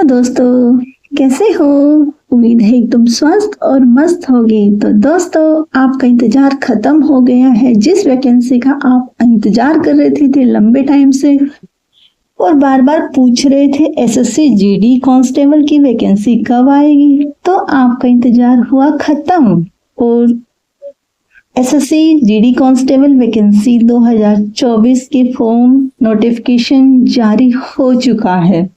दोस्तों, कैसे हो? उम्मीद है एकदम स्वस्थ और मस्त होगे। तो दोस्तों, आपका इंतजार खत्म हो गया है। जिस वैकेंसी का आप इंतजार कर रहे थे लंबे टाइम से और बार बार पूछ रहे थे एसएससी जीडी कांस्टेबल की वैकेंसी कब आएगी, तो आपका इंतजार हुआ खत्म और एसएससी जीडी कांस्टेबल वैकेंसी 2024 के फॉर्म नोटिफिकेशन जारी हो चुका है।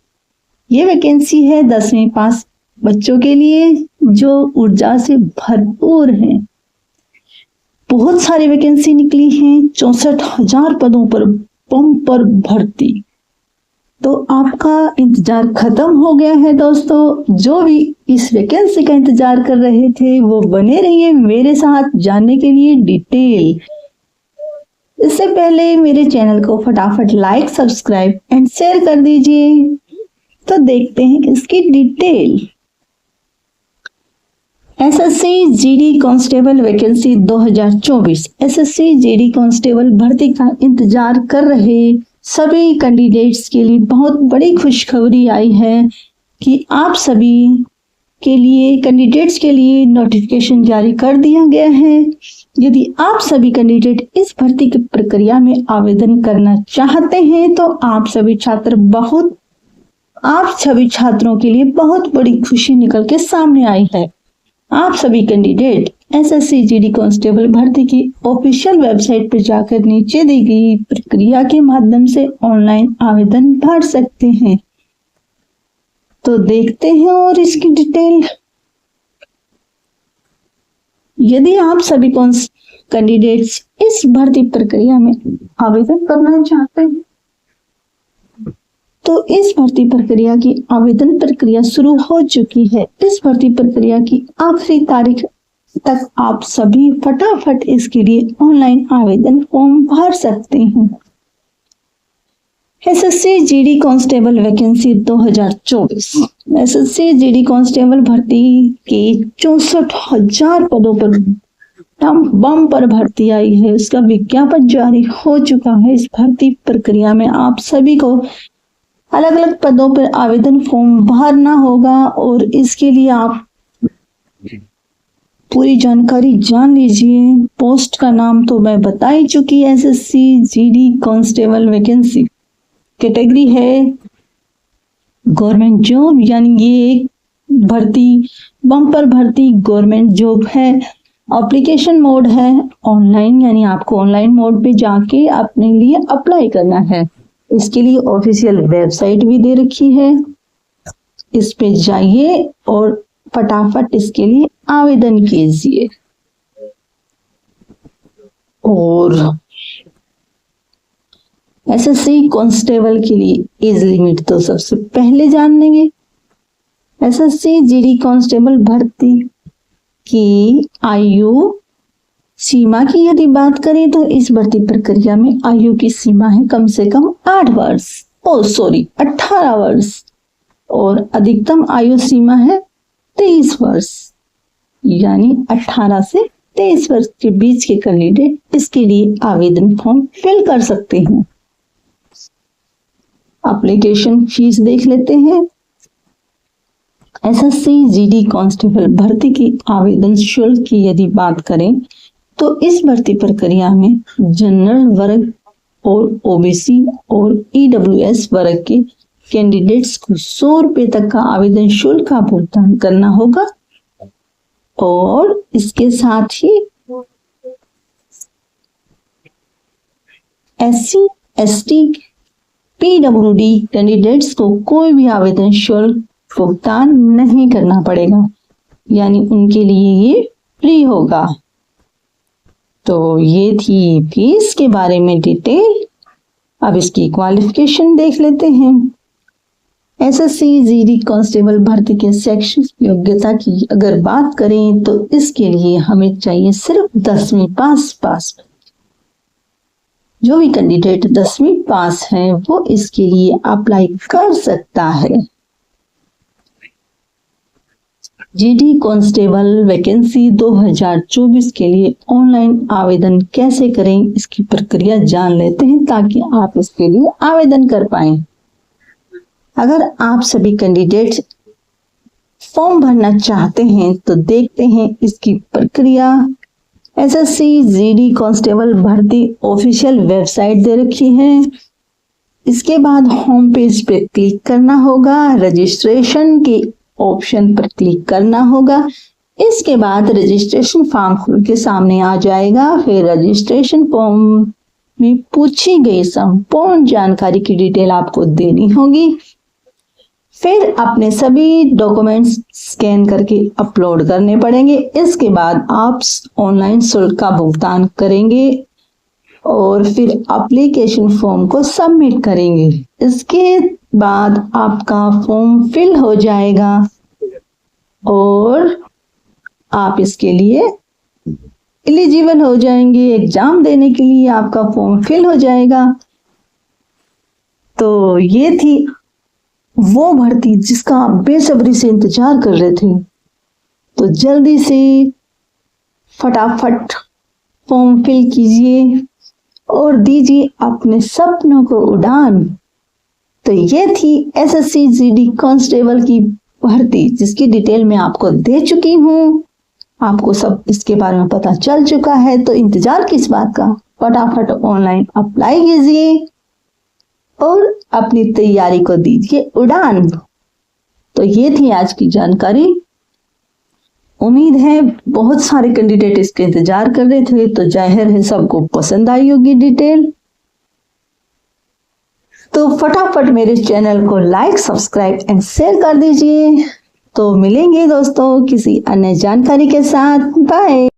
ये वैकेंसी है 10वीं पास बच्चों के लिए जो ऊर्जा से भरपूर हैं। बहुत सारी वैकेंसी निकली हैं, 64,000 पदों पर बम्पर भर्ती। तो आपका इंतजार खत्म हो गया है दोस्तों। जो भी इस वैकेंसी का इंतजार कर रहे थे वो बने रहिए मेरे साथ जानने के लिए डिटेल। इससे पहले मेरे चैनल को फटाफट लाइक, सब्सक्राइब एंड शेयर कर दीजिए। तो देखते हैं इसकी detail. SSC GD constable vacancy 2024। SSC GD constable भर्ती का इंतजार कर रहे सभी कैंडिडेट्स के लिए बहुत बड़ी खुशखबरी आई है कि आप सभी के लिए कैंडिडेट्स के लिए नोटिफिकेशन जारी कर दिया गया है। यदि आप सभी कैंडिडेट इस भर्ती की प्रक्रिया में आवेदन करना चाहते हैं तो आप सभी छात्रों के लिए बहुत बड़ी खुशी निकल के सामने आई है। आप सभी कैंडिडेट एसएससी जीडी कांस्टेबल भर्ती की ऑफिशियल वेबसाइट पर जाकर नीचे दी गई प्रक्रिया के माध्यम से ऑनलाइन आवेदन भर सकते हैं। तो देखते हैं और इसकी डिटेल। यदि आप सभी कैंडिडेट्स इस भर्ती प्रक्रिया में आवेदन करना चाहते हैं तो इस भर्ती प्रक्रिया की आवेदन प्रक्रिया शुरू हो चुकी है। इस भर्ती प्रक्रिया की आखिरी तारीख तक आप सभी फटाफट इसके लिए ऑनलाइन आवेदन फॉर्म भर सकते हैं। SSC GD constable vacancy 2024। SSC GD constable भर्ती के 64,000 पदों पर बम्पर भर्ती आई है। उसका विज्ञापन जारी हो चुका है। इस भर्ती प्रक्रिया में आप सभी को अलग अलग पदों पर आवेदन फॉर्म भरना होगा और इसके लिए आप पूरी जानकारी जान लीजिए। पोस्ट का नाम तो मैं बता ही चुकी, SSC GD constable vacancy. Category है गवर्नमेंट जॉब, यानी ये एक बम्पर भर्ती गवर्नमेंट जॉब है। एप्लीकेशन मोड है ऑनलाइन, यानी आपको ऑनलाइन मोड पे जाके अपने लिए अप्लाई करना है। इसके लिए ऑफिशियल वेबसाइट भी दे रखी है, इस पे जाइए और फटाफट इसके लिए आवेदन कीजिए। और एसएससी कांस्टेबल के लिए एज लिमिट तो सबसे पहले जान लेंगे। एसएससी जीडी कांस्टेबल भर्ती की आयु सीमा की यदि बात करें तो इस भर्ती प्रक्रिया में आयु की सीमा है कम से कम 18 वर्ष और अधिकतम आयु सीमा है 23 वर्ष, यानी 18 से 23 वर्ष के बीच के कैंडिडेट इसके लिए आवेदन फॉर्म फिल कर सकते हैं। एप्लीकेशन फीस देख लेते हैं। एसएससी जीडी कांस्टेबल भर्ती की आवेदन शुल्क की यदि बात करें तो इस भर्ती प्रक्रिया में जनरल वर्ग और ओबीसी और ईडब्ल्यूएस वर्ग के कैंडिडेट्स को 100 रुपए तक का आवेदन शुल्क का भुगतान करना होगा और इसके साथ ही एससी, एसटी, पीडब्ल्यूडी कैंडिडेट्स को कोई भी आवेदन शुल्क भुगतान नहीं करना पड़ेगा, यानी उनके लिए ये फ्री होगा। तो ये थी फीस के बारे में डिटेल। अब इसकी क्वालिफिकेशन देख लेते हैं। एसएससी जीडी कांस्टेबल भर्ती के शैक्षिक योग्यता की अगर बात करें तो इसके लिए हमें चाहिए सिर्फ 10वीं पास। जो भी कैंडिडेट 10वीं पास है वो इसके लिए अप्लाई कर सकता है। जीडी कांस्टेबल वैकेंसी 2024 के लिए ऑनलाइन आवेदन कैसे करें इसकी प्रक्रिया जान लेते हैं ताकि आप इसके लिए आवेदन कर पाएं। अगर आप सभी कैंडिडेट्स फॉर्म भरना चाहते हैं तो देखते हैं इसकी प्रक्रिया। एसएससी जीडी कांस्टेबल भर्ती ऑफिशियल वेबसाइट दे रखी है। इसके बाद होम पेज पे क्लिक करना होगा, रजिस्ट्रेशन के ऑप्शन पर क्लिक करना होगा। इसके बाद रजिस्ट्रेशन फॉर्म खुल के सामने आ जाएगा। फिर रजिस्ट्रेशन फॉर्म में पूछी गई संपूर्ण जानकारी की डिटेल आपको देनी होगी। फिर अपने सभी डॉक्यूमेंट्स स्कैन करके अपलोड करने पड़ेंगे। इसके बाद आप ऑनलाइन शुल्क का भुगतान करेंगे और फिर एप्लीकेशन फॉर्म को सबमिट करेंगे। इसके बाद आपका फॉर्म फिल हो जाएगा और आप इसके लिए एलिजिबल हो जाएंगे। एग्जाम देने के लिए आपका फॉर्म फिल हो जाएगा। तो ये थी वो भर्ती जिसका आप बेसब्री से इंतजार कर रहे थे। तो जल्दी से फटाफट फॉर्म फिल कीजिए और दीजिए अपने सपनों को उड़ान। तो ये थी एसएससी जीडी कांस्टेबल की भर्ती जिसकी डिटेल मैं आपको दे चुकी हूँ। आपको सब इसके बारे में पता चल चुका है, तो इंतजार किस बात का, फटाफट ऑनलाइन अप्लाई कीजिए और अपनी तैयारी को दीजिए उड़ान। तो ये थी आज की जानकारी। उम्मीद है बहुत सारे कैंडिडेट इसके इंतजार कर रहे थे, तो जाहिर है सबको पसंद आई होगी डिटेल। तो फटाफट मेरे चैनल को लाइक, सब्सक्राइब एंड शेयर कर दीजिए। तो मिलेंगे दोस्तों किसी अन्य जानकारी के साथ। बाय।